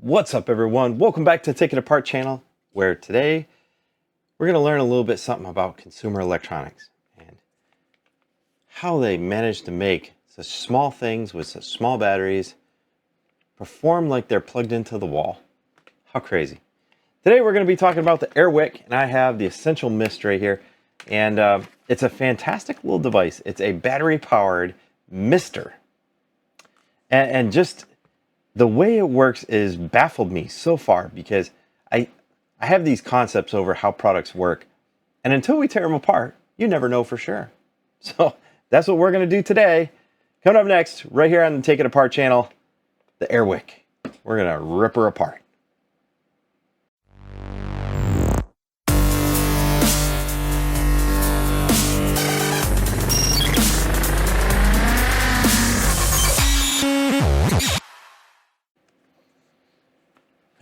What's up, everyone? Welcome back to Take It Apart channel, where today we're going to learn a little bit something about consumer electronics and how they manage to make such small things with such small batteries perform like they're plugged into the wall. How crazy. Today we're going to be talking about the Airwick, and I have the Essential Mist right here, and it's a fantastic little device. It's a battery-powered mister, and just the way it works is baffled me so far, because I have these concepts over how products work, and until we tear them apart, you never know for sure. So that's what we're going to do today. Coming up next, right here on the Take It Apart channel, the Airwick. We're going to rip her apart.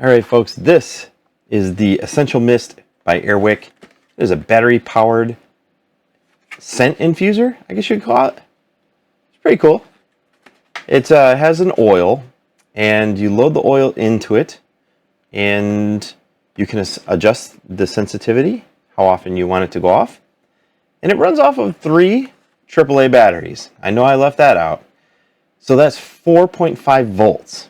All right, folks, this is the Essential Mist by Airwick. It is a battery-powered scent infuser, I guess you'd call it. It's pretty cool. It has an oil, and you load the oil into it, and you can adjust the sensitivity, how often you want it to go off. And it runs off of 3 AAA batteries. I know I left that out. So that's 4.5 volts.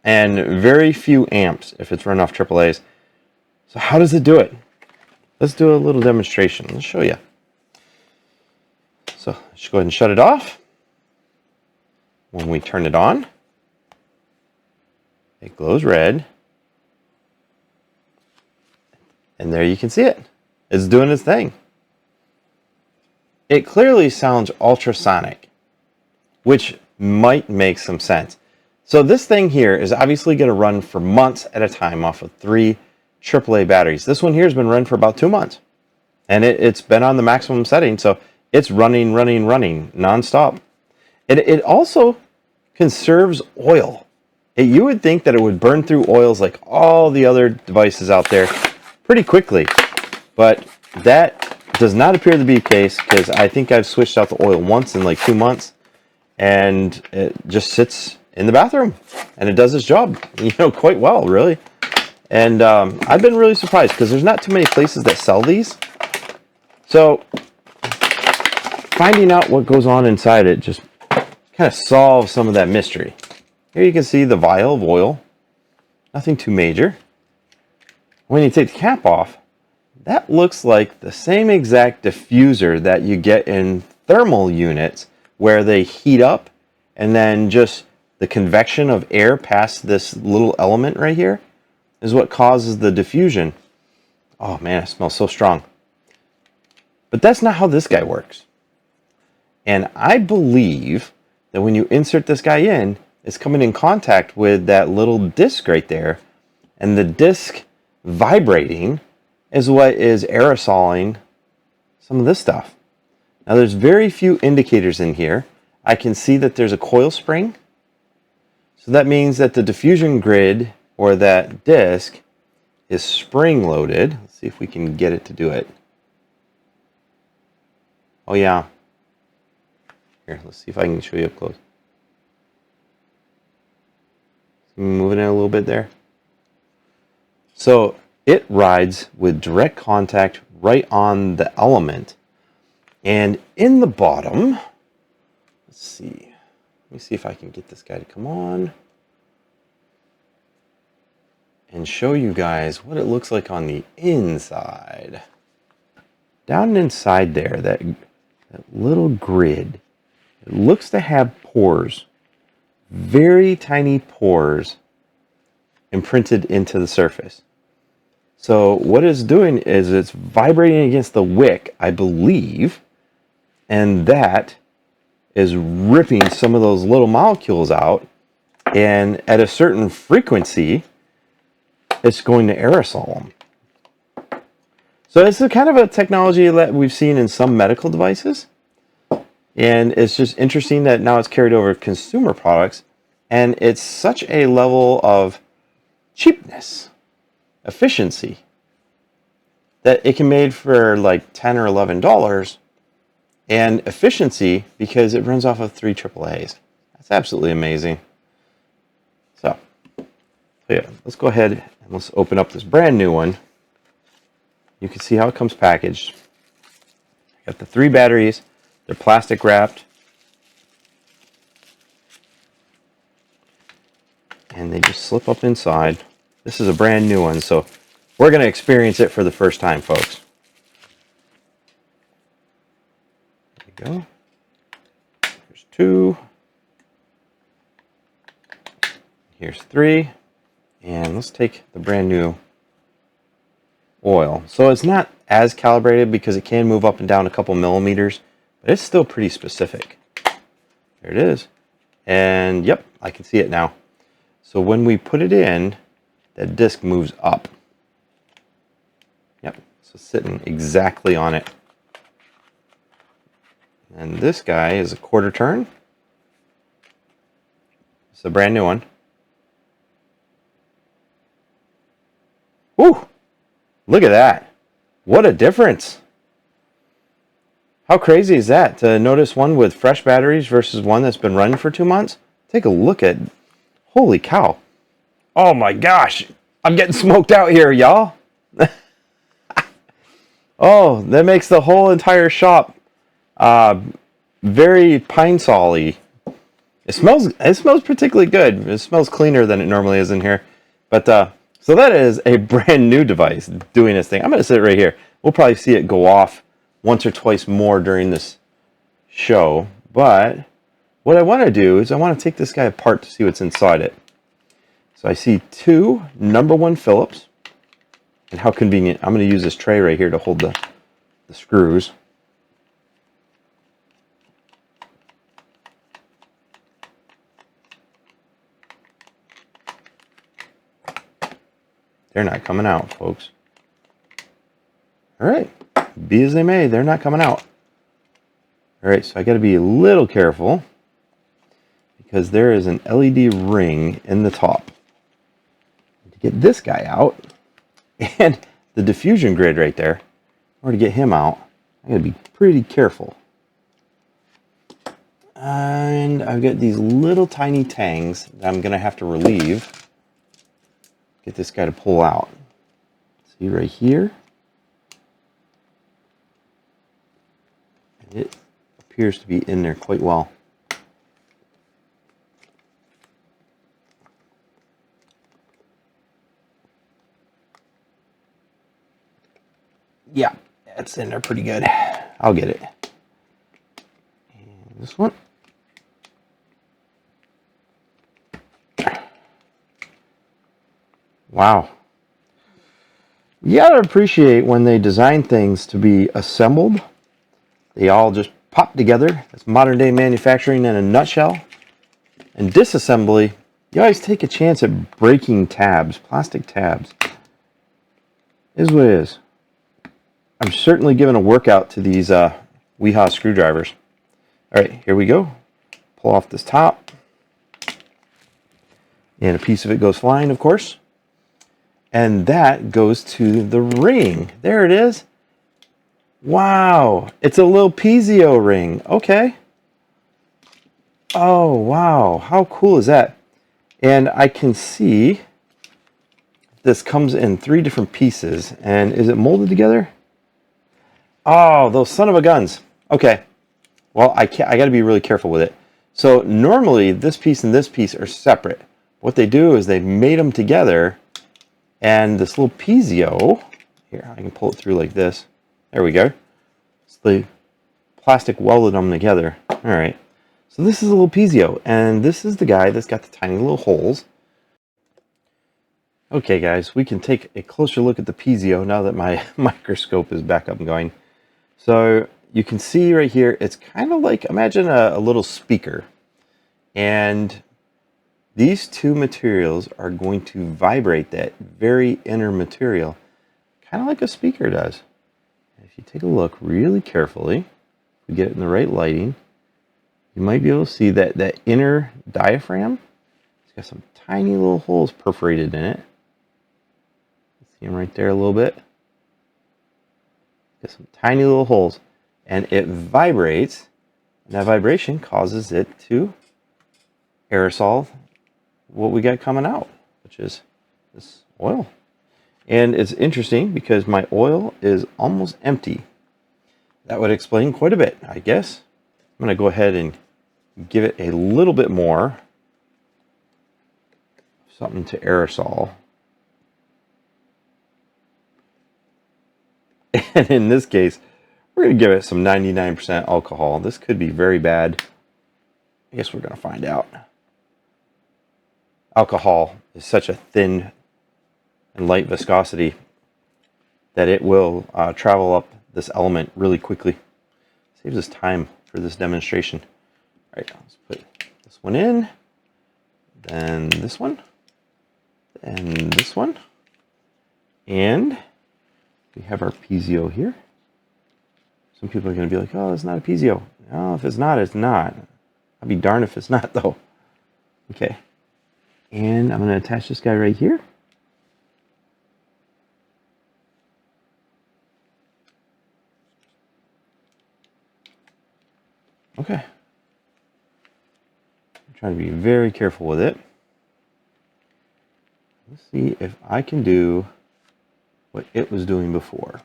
And very few amps if it's run off AAAs. So how does it do it? Let's do a little demonstration. Let's show you. So let's go ahead and shut it off. When we turn it on, it glows red. And there you can see it. It's doing its thing. It clearly sounds ultrasonic, which might make some sense. So this thing here is obviously going to run for months at a time off of 3 AAA batteries. This one here has been run for about 2 months. And it's been on the maximum setting, so it's running nonstop. It also conserves oil. You would think that it would burn through oils like all the other devices out there pretty quickly. But that does not appear to be the case, because I think I've switched out the oil once in like 2 months. And it just sits in the bathroom, and it does its job, quite well, really. And I've been really surprised, because there's not too many places that sell these. So finding out what goes on inside it just kind of solves some of that mystery. Here you can see the vial of oil. Nothing too major. When you take the cap off, that looks like the same exact diffuser that you get in thermal units, where they heat up, and then just the convection of air past this little element right here is what causes the diffusion. Oh man, it smells so strong. But that's not how this guy works. And I believe that when you insert this guy in, it's coming in contact with that little disc right there, and the disc vibrating is what is aerosoling some of this stuff. Now there's very few indicators in here. I can see that there's a coil spring. So that means that the diffusion grid, or that disc, is spring loaded. Let's see if we can get it to do it. Oh yeah. Here, let's see if I can show you up close. Moving it a little bit there. So it rides with direct contact right on the element. And in the bottom, let's see. Let me see if I can get this guy to come on and show you guys what it looks like on the inside. Down inside there, that little grid, it looks to have pores, very tiny pores imprinted into the surface. So what it's doing is it's vibrating against the wick, I believe, and that is ripping some of those little molecules out, and at a certain frequency, it's going to aerosol them. So it's a kind of a technology that we've seen in some medical devices, and it's just interesting that now it's carried over to consumer products, and it's such a level of cheapness, efficiency, that it can be made for like $10 or $11, and efficiency because it runs off of 3 AAAs. That's absolutely amazing. So So yeah, let's go ahead and let's open up this brand new one. You can see how it comes packaged. Got the 3 batteries. They're plastic wrapped. And they just slip up inside. This is a brand new one, so we're going to experience it for the first time, folks. There we go. Here's 2. Here's 3. And let's take the brand new oil. So it's not as calibrated because it can move up and down a couple millimeters, but it's still pretty specific. There it is. And yep, I can see it now. So when we put it in, that disc moves up. Yep, so sitting exactly on it. And this guy is a 1/4 turn. It's a brand new one. Woo! Look at that. What a difference. How crazy is that to notice one with fresh batteries versus one that's been running for 2 months? Take a look at, holy cow. Oh my gosh. I'm getting smoked out here, y'all. Oh, that makes the whole entire shop very pine sol-y. It smells particularly good. It smells cleaner than it normally is in here. But so that is a brand new device doing this thing. I'm going to sit right here. We'll probably see it go off once or twice more during this show. But what I want to do is I want to take this guy apart to see what's inside it. So I see 2 number 1 Phillips. And how convenient. I'm going to use this tray right here to hold the screws. They're not coming out, folks. All right. Be as they may, they're not coming out. All right, so I got to be a little careful because there is an LED ring in the top. To get this guy out and the diffusion grid right there, or to get him out, I got to be pretty careful. And I've got these little tiny tangs that I'm going to have to relieve. Get this guy to pull out. See right here? And it appears to be in there quite well. Yeah, it's in there pretty good. I'll get it. And this one. Wow. You gotta appreciate when they design things to be assembled. They all just pop together. That's modern day manufacturing in a nutshell. And disassembly, you always take a chance at breaking tabs, plastic tabs. Is what it is. I'm certainly giving a workout to these Weehaw screwdrivers. All right, here we go. Pull off this top. And a piece of it goes flying, of course. And that goes to the ring. There it is. Wow. It's a little piezo ring. Okay. Oh, wow. How cool is that? And I can see this comes in 3 different pieces. And is it molded together? Oh, those son of a guns. Okay. Well, I got to be really careful with it. So normally this piece and this piece are separate. What they do is they've made them together. And this little piezo, here, I can pull it through like this. There we go. So the plastic welded them together. All right. So this is a little piezo, and this is the guy that's got the tiny little holes. Okay, guys, we can take a closer look at the piezo now that my microscope is back up and going. So you can see right here, it's kind of like, imagine a little speaker. And these 2 materials are going to vibrate that very inner material, kind of like a speaker does. If you take a look really carefully, we get it in the right lighting, you might be able to see that inner diaphragm. It's got some tiny little holes perforated in it. See them right there a little bit. Got some tiny little holes, and it vibrates, and that vibration causes it to aerosol what we got coming out, which is this oil. And it's interesting because my oil is almost empty. That would explain quite a bit, I guess. I'm going to go ahead and give it a little bit more. Something to aerosol. And in this case, we're going to give it some 99% alcohol. This could be very bad. I guess we're going to find out. Alcohol is such a thin and light viscosity that it will travel up this element really quickly. Saves us time for this demonstration. All right, let's put this one in, then this one, and this one, and we have our piezo here. Some people are going to be like, oh, it's not a piezo. No, if it's not, it's not. I'd be darned if it's not, though. Okay. And I'm going to attach this guy right here. Okay. I'm trying to be very careful with it. Let's see if I can do what it was doing before.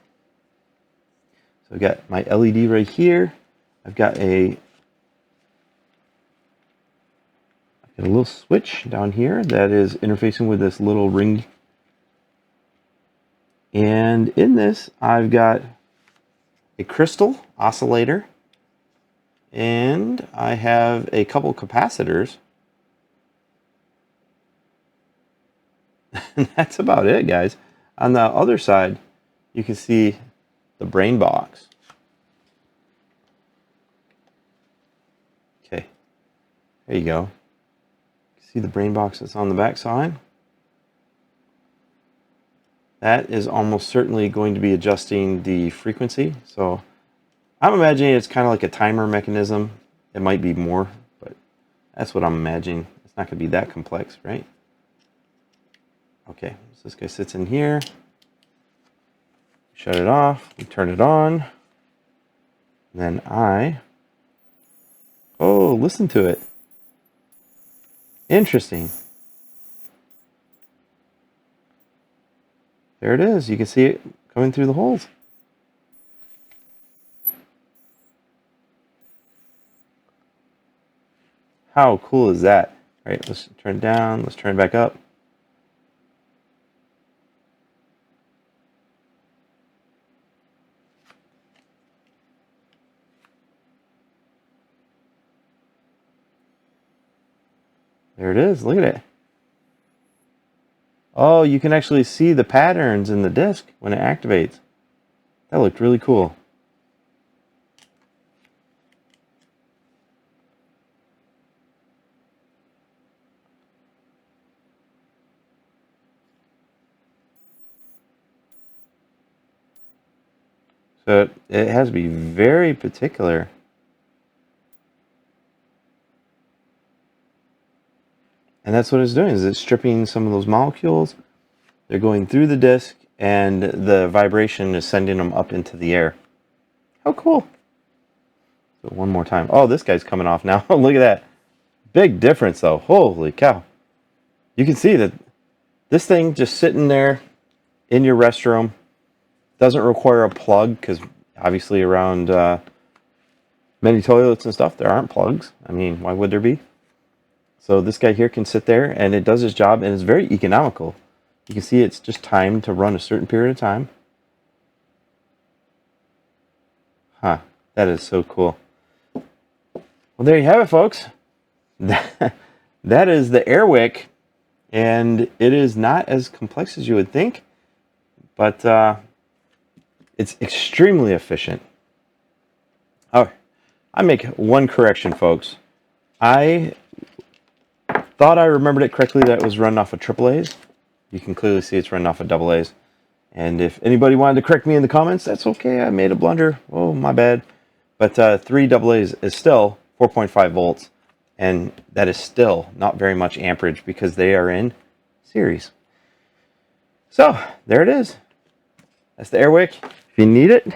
So I've got my LED right here. I've got a little switch down here that is interfacing with this little ring. And in this, I've got a crystal oscillator. And I have a couple capacitors. And that's about it, guys. On the other side, you can see the brain box. Okay, there you go. See the brain box that's on the back side? That is almost certainly going to be adjusting the frequency. So I'm imagining it's kind of like a timer mechanism. It might be more, but that's what I'm imagining. It's not going to be that complex, right? Okay, so this guy sits in here. Shut it off. We turn it on. And then oh, listen to it. Interesting. There it is. You can see it coming through the holes. How cool is that? All right, let's turn it down. Let's turn it back up. There it is. Look at it. Oh, you can actually see the patterns in the disc when it activates. That looked really cool. So it has to be very particular. And that's what it's doing, is it's stripping some of those molecules. They're going through the disc, and the vibration is sending them up into the air. How cool. So one more time. Oh, this guy's coming off now. Look at that. Big difference, though. Holy cow. You can see that this thing just sitting there in your restroom doesn't require a plug, because obviously around many toilets and stuff, there aren't plugs. I mean, why would there be? So this guy here can sit there, and it does its job, and it's very economical. You can see it's just timed to run a certain period of time. Huh, that is so cool. Well, there you have it, folks. That is the Airwick, and it is not as complex as you would think, but it's extremely efficient. Oh, I make one correction, folks. I thought I remembered it correctly that it was run off of AAAs. You can clearly see it's run off of AA's. And if anybody wanted to correct me in the comments, that's okay. I made a blunder. Oh, my bad. But 3 AA's is still 4.5 volts. And that is still not very much amperage because they are in series. So, there it is. That's the Airwick. If you need it,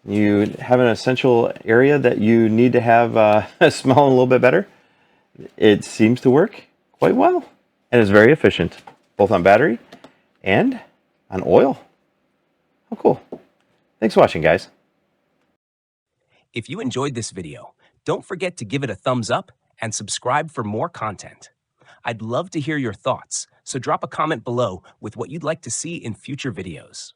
you have an essential area that you need to have smelling a little bit better, it seems to work quite well. And it's very efficient. both on battery and on oil. Oh, cool. Thanks for watching, guys. If you enjoyed this video, don't forget to give it a thumbs up and subscribe for more content. I'd love to hear your thoughts, so drop a comment below with what you'd like to see in future videos.